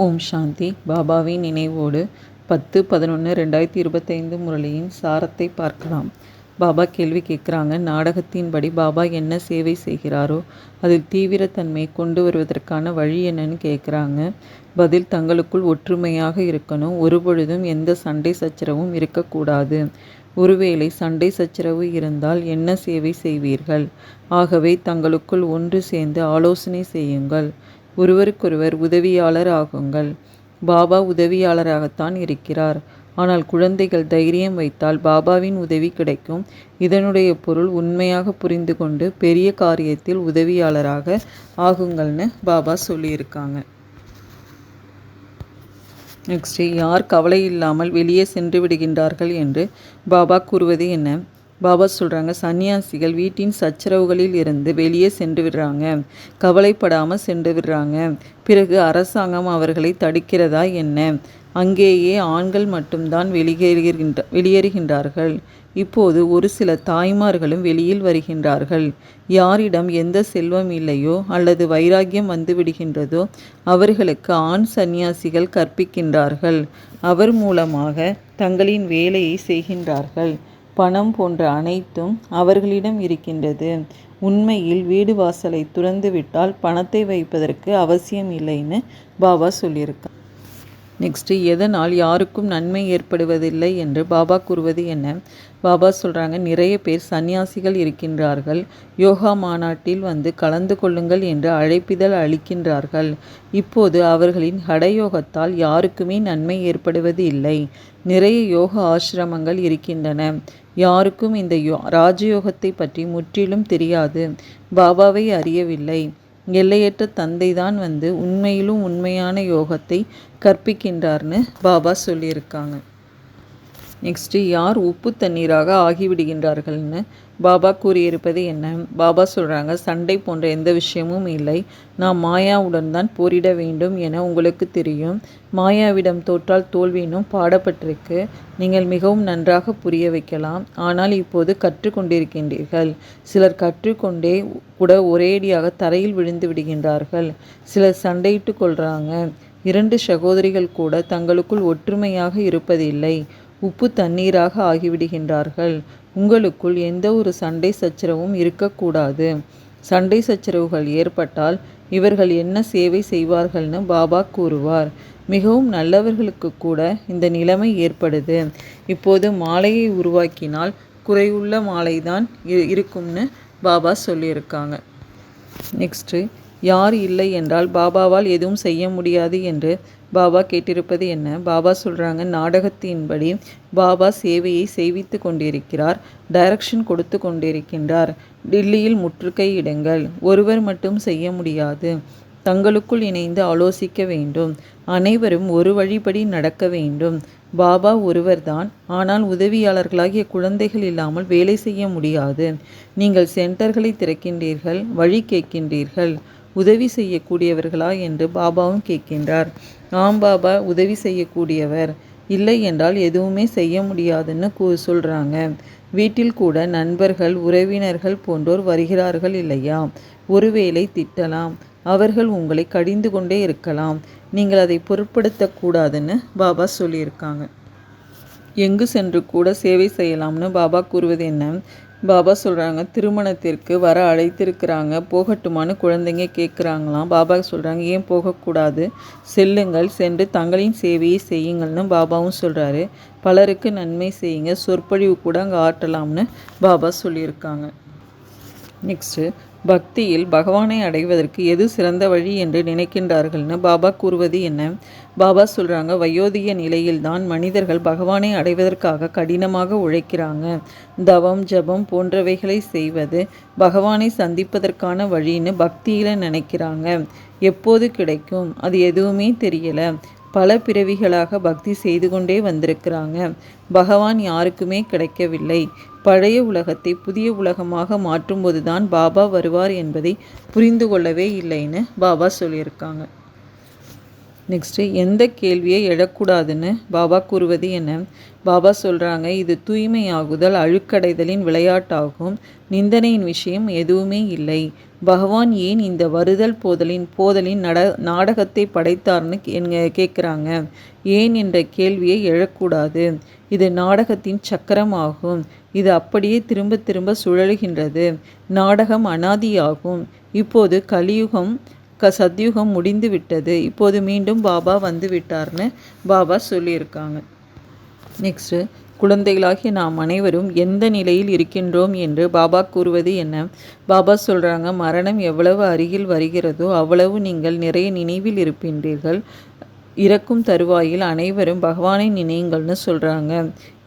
ஓம் சாந்தி. பாபாவின் நினைவோடு 10/11/2025 முரளியின் சாரத்தை பார்க்கலாம். பாபா கேள்வி கேட்குறாங்க. நாடகத்தின்படி பாபா என்ன சேவை செய்கிறாரோ அதில் தீவிரத்தன்மை கொண்டு வருவதற்கான வழி என்னன்னு கேட்குறாங்க. பதில்: தங்களுக்குள் ஒற்றுமையாக இருக்கணும். ஒருபொழுதும் எந்த சண்டை சச்சரவும் இருக்கக்கூடாது. ஒருவேளை சண்டை சச்சரவு இருந்தால் என்ன சேவை செய்வீர்கள்? ஆகவே தங்களுக்குள் ஒன்று சேர்ந்து ஆலோசனை செய்யுங்கள். ஒருவருக்கொருவர் உதவியாளர் ஆகுங்கள். பாபா உதவியாளராகத்தான் இருக்கிறார். ஆனால் குழந்தைகள் தைரியம் வைத்தால் பாபாவின் உதவி கிடைக்கும். இதனுடைய பொருள் உண்மையாக புரிந்து கொண்டு பெரிய காரியத்தில் உதவியாளராக ஆகுங்கள்னு பாபா சொல்லியிருக்காங்க. நெக்ஸ்ட், யார் கவலை இல்லாமல் வெளியே சென்று விடுகின்றார்கள் என்று பாபா கூறுவது என்ன? பாபா சொல்கிறாங்க, சன்னியாசிகள் வீட்டின் சச்சரவுகளில் இருந்து வெளியே சென்று விடுறாங்க. கவலைப்படாமல் சென்று விடுறாங்க. பிறகு அரசாங்கம் அவர்களை தடுக்கிறதா என்ன? அங்கேயே ஆண்கள் மட்டும்தான் வெளியேறுகின்றார்கள். இப்போது ஒரு சில தாய்மார்களும் வெளியில் வருகின்றார்கள். யாரிடம் எந்த செல்வம் இல்லையோ அல்லது வைராக்கியம் வந்து விடுகின்றதோ அவர்களுக்கு ஆண் சன்னியாசிகள் கற்பிக்கின்றார்கள். அவர் மூலமாக தங்களின் வேலையை செய்கின்றார்கள். பணம் போன்ற அனைத்தும் அவர்களிடம் இருக்கின்றது. உண்மையில் வீடு வாசலை துறந்துவிட்டால் பணத்தை வைப்பதற்கு அவசியம் இல்லைன்னு பாபா சொல்லியிருக்கார். நெக்ஸ்ட்டு, எதனால் யாருக்கும் நன்மை ஏற்படுவதில்லை என்று பாபா கூறுவது என்ன? பாபா சொல்கிறாங்க, நிறைய பேர் சன்னியாசிகள் இருக்கின்றார்கள். யோகா மாநாட்டில் வந்து கலந்து கொள்ளுங்கள் என்று அழைப்பிதழ் அளிக்கின்றார்கள். இப்போது அவர்களின் ஹடயோகத்தால் யாருக்குமே நன்மை ஏற்படுவது இல்லை. நிறைய யோக ஆசிரமங்கள் இருக்கின்றன. யாருக்கும் இந்த ராஜயோகத்தை பற்றி முற்றிலும் தெரியாது. பாபாவை அறியவில்லை. எல்லையற்ற தந்தை தான் வந்து உண்மையிலும் உண்மையான யோகத்தை கற்பிக்கின்றார்னு பாபா சொல்லியிருக்காங்க. நெக்ஸ்ட்டு, யார் உப்பு தண்ணீராக ஆகிவிடுகின்றார்கள்னு பாபா கூறியிருப்பது என்ன? பாபா சொல்கிறாங்க, சண்டை போன்ற எந்த விஷயமும் இல்லை. நாம் மாயாவுடன் தான் போரிட வேண்டும் என உங்களுக்கு தெரியும். மாயாவிடம் தோற்றால் தோல்வினும் பாடப்பட்டிருக்கு. நீங்கள் மிகவும் நன்றாக புரிய வைக்கலாம். ஆனால் இப்போது கற்றுக்கொண்டிருக்கின்றீர்கள். சிலர் கற்றுக்கொண்டே கூட ஒரேடியாக தரையில் விழுந்து விடுகின்றார்கள். சிலர் சண்டையிட்டு கொள்கிறாங்க. 2 சகோதரிகள் கூட தங்களுக்குள் ஒற்றுமையாக இருப்பதில்லை. உப்பு தண்ணீராக ஆகிவிடுகின்றார்கள். உங்களுக்குள் எந்த ஒரு சண்டை சச்சரவும் இருக்கக்கூடாது. சண்டை சச்சரவுகள் ஏற்பட்டால் இவர்கள் என்ன சேவை செய்வார்கள்னு பாபா கூறுவார். மிகவும் நல்லவர்களுக்கு கூட இந்த நிலைமை ஏற்படுது. இப்போது மாலையை உருவாக்கினால் குறையுள்ள மாலைதான் இருக்கும்னு பாபா சொல்லியிருக்காங்க. நெக்ஸ்ட்டு, யார் இல்லை என்றால் பாபாவால் எதுவும் செய்ய முடியாது என்று பாபா கேட்டிருப்பது என்ன? பாபா சொல்கிறாங்க, நாடகத்தின்படி பாபா சேவையை செய்வித்து கொண்டிருக்கிறார். டைரக்ஷன் கொடுத்து கொண்டிருக்கின்றார். டில்லியில் முற்றுகை இடுங்கள். ஒருவர் மட்டும் செய்ய முடியாது. தங்களுக்குள் இணைந்து ஆலோசிக்க வேண்டும். அனைவரும் ஒரு வழிபடி நடக்க வேண்டும். பாபா ஒருவர்தான். ஆனால் உதவியாளர்களாகிய குழந்தைகள் இல்லாமல் வேலை செய்ய முடியாது. நீங்கள் சென்டர்களை திறக்கின்றீர்கள், வழி கேட்கின்றீர்கள். உதவி செய்யக்கூடியவர்களா என்று பாபாவும் கேட்கின்றார். ஆம், பாபா உதவி செய்யக்கூடியவர். இல்லை என்றால் எதுவுமே செய்ய முடியாதுன்னு சொல்கிறாங்க. வீட்டில் கூட நண்பர்கள், உறவினர்கள் போன்றோர் வருகிறார்கள் இல்லையா? ஒருவேளை திட்டலாம். அவர்கள் உங்களை கடிந்து கொண்டே இருக்கலாம். நீங்கள் அதை பொருட்படுத்தக்கூடாதுன்னு பாபா சொல்லியிருக்காங்க. எங்கு சென்று கூட சேவை செய்யலாம்னு பாபா கூறுவது என்ன? பாபா சொல்கிறாங்க, திருமணத்திற்கு வர அழைத்திருக்கிறாங்க, போகட்டுமான்னு குழந்தைங்க கேட்குறாங்களாம். பாபா சொல்கிறாங்க, ஏன் போகக்கூடாது? செல்லுங்கள், சென்று தங்களின் சேவையை செய்யுங்கள்னு பாபாவும் சொல்கிறாரு. பலருக்கு நன்மை செய்யுங்க, சொற்பொழிவு கூட அங்கே ஆட்டலாம்னு பாபா சொல்லியிருக்காங்க. நெக்ஸ்ட்டு, பக்தியில் பகவானை அடைவதற்கு எது சிறந்த வழி என்று நினைக்கின்றார்கள்னு பாபா கூறுவது என்ன? பாபா சொல்கிறாங்க, வயோதிக நிலையில்தான் மனிதர்கள் பகவானை அடைவதற்காக கடினமாக உழைக்கிறாங்க. தவம், ஜபம் போன்றவைகளை செய்வது பகவானை சந்திப்பதற்கான வழின்னு பக்தியில் நினைக்கிறாங்க. எப்போது கிடைக்கும்? அது எதுவுமே தெரியல. பல பிறவிகளாக பக்தி செய்து கொண்டே வந்திருக்கிறாங்க. பகவான் யாருக்குமே கிடைக்கவில்லை. பழைய உலகத்தை புதிய உலகமாக மாற்றும்போது தான் பாபா வருவார் என்பதை புரிந்து கொள்ளவே இல்லைன்னு பாபா சொல்லியிருக்காங்க. நெக்ஸ்ட்டு எந்த கேள்வியை எழக்கூடாதுன்னு பாபா கூறுவது என்ன? பாபா சொல்கிறாங்க, இது தூய்மையாகுதல் அழுக்கடைதலின் விளையாட்டாகும். நிந்தனையின் விஷயம் எதுவுமே இல்லை. பகவான் ஏன் இந்த வருதல் போதலின் நாடகத்தை படைத்தார்னு கேட்குறாங்க. ஏன் என்ற கேள்வியை எழக்கூடாது. இது நாடகத்தின் சக்கரமாகும். இது அப்படியே திரும்ப திரும்ப சுழலுகின்றது. நாடகம் அனாதியாகும். இப்போது கலியுகம் சத்யுகம் முடிந்து விட்டது. இப்போது மீண்டும் பாபா வந்து விட்டார்னு பாபா சொல்லியிருக்காங்க. நெக்ஸ்ட்டு, குழந்தைகளாகிய நாம் அனைவரும் எந்த நிலையில் இருக்கின்றோம் என்று பாபா கூறுவது என்ன? பாபா சொல்கிறாங்க, மரணம் எவ்வளவு அருகில் வருகிறதோ அவ்வளவு நீங்கள் நிறைய நினைவில் இருக்கின்றீர்கள். இறக்கும் தருவாயில் அனைவரும் பகவானை நினையுங்கள்னு சொல்கிறாங்க.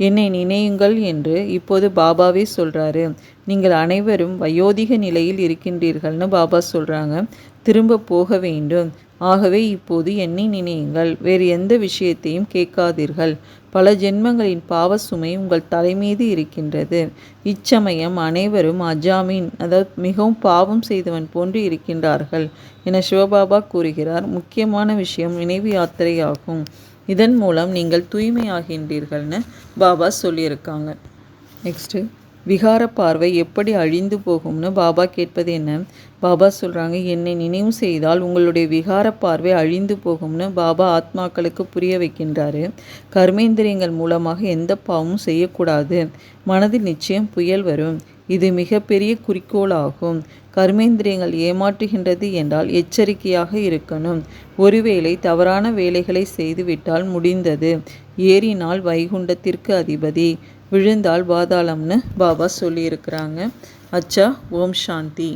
என்னை நினையுங்கள் என்று இப்போது பாபாவே சொல்கிறாரு. நீங்கள் அனைவரும் வயோதிக நிலையில் இருக்கின்றீர்கள்னு பாபா சொல்கிறாங்க. திரும்ப போக வேண்டும். ஆகவே இப்போது என்னை நினையுங்கள். வேறு எந்த விஷயத்தையும் கேட்காதீர்கள். பல ஜென்மங்களின் பாவ சுமை உங்கள் தலைமீது இருக்கின்றது. இச்சமயம் அனைவரும் அஜாமீன், அதாவது மிகவும் பாவம் செய்தவன் போன்று இருக்கின்றார்கள் என சிவபாபா கூறுகிறார். முக்கியமான விஷயம் நினைவு யாத்திரை ஆகும். இதன் மூலம் நீங்கள் தூய்மையாகின்றீர்கள்னு பாபா சொல்லியிருக்காங்க. நெக்ஸ்ட்டு, விகார பார்வை எப்படி அழிந்து போகும்னு பாபா கேட்பது என்ன? பாபா சொல்கிறாங்க, என்னை நினைவு செய்தால் உங்களுடைய விகார பார்வை அழிந்து போகும்னு பாபா ஆத்மாக்களுக்கு புரிய வைக்கின்றாரு. கர்மேந்திரியங்கள் மூலமாக எந்த பாவமும் செய்யக்கூடாது. மனதில் நிச்சயம் புயல் வரும். இது மிகப்பெரிய குறிக்கோள் ஆகும். கர்மேந்திரியங்கள் ஏமாற்றுகின்றது என்றால் எச்சரிக்கையாக இருக்கணும். ஒருவேளை தவறான வேலைகளை செய்துவிட்டால் முடிந்தது. ஏறினால் வைகுண்டத்திற்கு அதிபதி, விழுந்தால் பாதாளம்னு பாபா சொல்லியிருக்கிறாங்க. அச்சா, ஓம் சாந்தி.